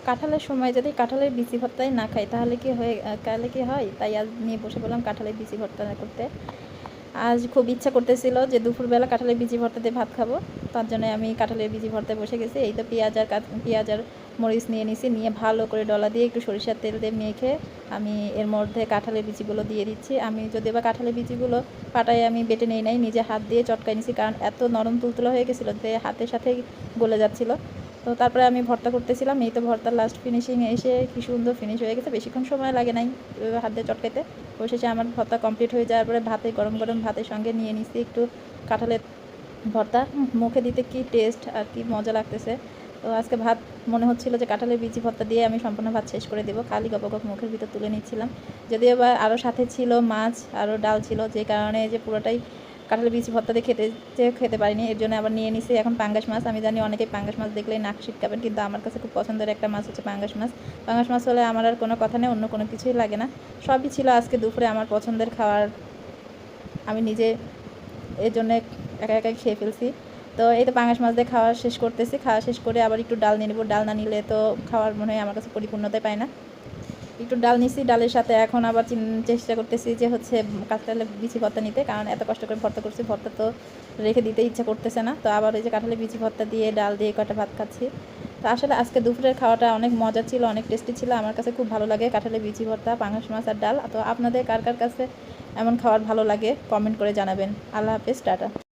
কাঁঠালের সময় যদি কাঁঠালের বিচি ভর্তাই না খাই তাহলে কি হয়, তাই আজ নিয়ে বসে বললাম কাঁঠালের বিচি ভর্তা করতে। আজ খুব ইচ্ছা করতেছিল যে দুপুরবেলা কাঁঠালের বিচি ভর্তা দিয়ে ভাত খাবো, তার জন্য আমি কাঁঠালের বিচি ভর্তায় বসে গেছি। এই তো পেঁয়াজ আর মরিচ নিয়ে নিছি, নিয়ে ভালো করে ডলা দিয়ে একটু সরিষার তেল দিয়ে মেখে আমি এর মধ্যে কাঁঠালের বিচিগুলো দিয়ে দিচ্ছি। আমি যদি বা কাঁঠালের বিচিগুলো পাটায় আমি বেটে নেই নাই, নিজে হাত দিয়ে চটকাই নিছি, কারণ এত নরম তুলতুলা হয়ে গেছিলো যে হাতের সাথেই গলে যাচ্ছিলো। তো তারপরে আমি ভর্তা করতেছিলাম, এই তো ভর্তার লাস্ট ফিনিশিংয়ে এসে কি সুন্দর ফিনিশ হয়ে গেছে, বেশিক্ষণ সময় লাগে নাই হাত দিয়ে চটকাইতে। অবশেষে আমার ভর্তা কমপ্লিট হয়ে যাওয়ার পরে গরম গরম ভাতের সঙ্গে নিয়ে নিচ্ছি একটু কাঁঠালের ভর্তা। মুখে দিতে কি টেস্ট আর কি মজা লাগতেছে। তো আজকে ভাত মনে হচ্ছিলো যে কাঁঠালের বিচি ভর্তা দিয়ে আমি সম্পূর্ণ ভাত শেষ করে দেবো, খালি গপ গপ মুখের ভিতর তুলে নিচ্ছিলাম। যদিও বা আরও সাথে ছিল মাছ, আরও ডাল ছিল, যে কারণে যে পুরোটাই কাঁঠালের বিচি ভর্তা দিয়ে খেতে পারিনি, এর জন্য আবার নিয়ে নিছি এখন পাঙ্গাস মাছ। আমি জানি অনেকেই পাঙ্গাস মাছ দেখলেই নাক ছিটকাবেন, কিন্তু আমার কাছে খুব পছন্দের একটা মাছ হচ্ছে পাঙ্গাস মাছ। পাঙ্গাস মাছ হলে আমার আর কোনো কথা নেই, অন্য কোনো কিছুই লাগে না। সবই ছিল আজকে দুপুরে আমার পছন্দের খাবার, আমি নিজে এর জন্য একা একাই খেয়ে ফেলছি। তো এই তো পাঙ্গাস মাছ দিয়ে খাওয়া শেষ করতেছি, খাওয়া শেষ করে আবার একটু ডাল নিয়ে নেবো। ডাল না নিলে তো খাওয়ার মনে হয় আমার কাছে পরিপূর্ণতাই পায় না। একটু ডাল নিছি, ডালের সাথে এখন আবার চেষ্টা করতেছি যে হচ্ছে কাঁঠালের বিচি ভর্তা নিতে, কারণ এত কষ্ট করে ভর্তা করছি, ভর্তা তো রেখে দিতে ইচ্ছা করতেছে না। তো আবার ওই যে কাঁঠালের বিচি ভর্তা দিয়ে ডাল দিয়ে কটা ভাত খাচ্ছি। তো আসলে আজকে দুপুরের খাওয়াটা অনেক মজা ছিল, অনেক টেস্টি ছিল, আমার কাছে খুব ভালো লাগে কাঁঠালের বিচি ভর্তা, পাঙ্গাস মাছ আর ডাল। তো আপনাদের কার কার কাছে এমন খাবার ভালো লাগে কমেন্ট করে জানাবেন। আল্লাহ হাফেজ, টাটা।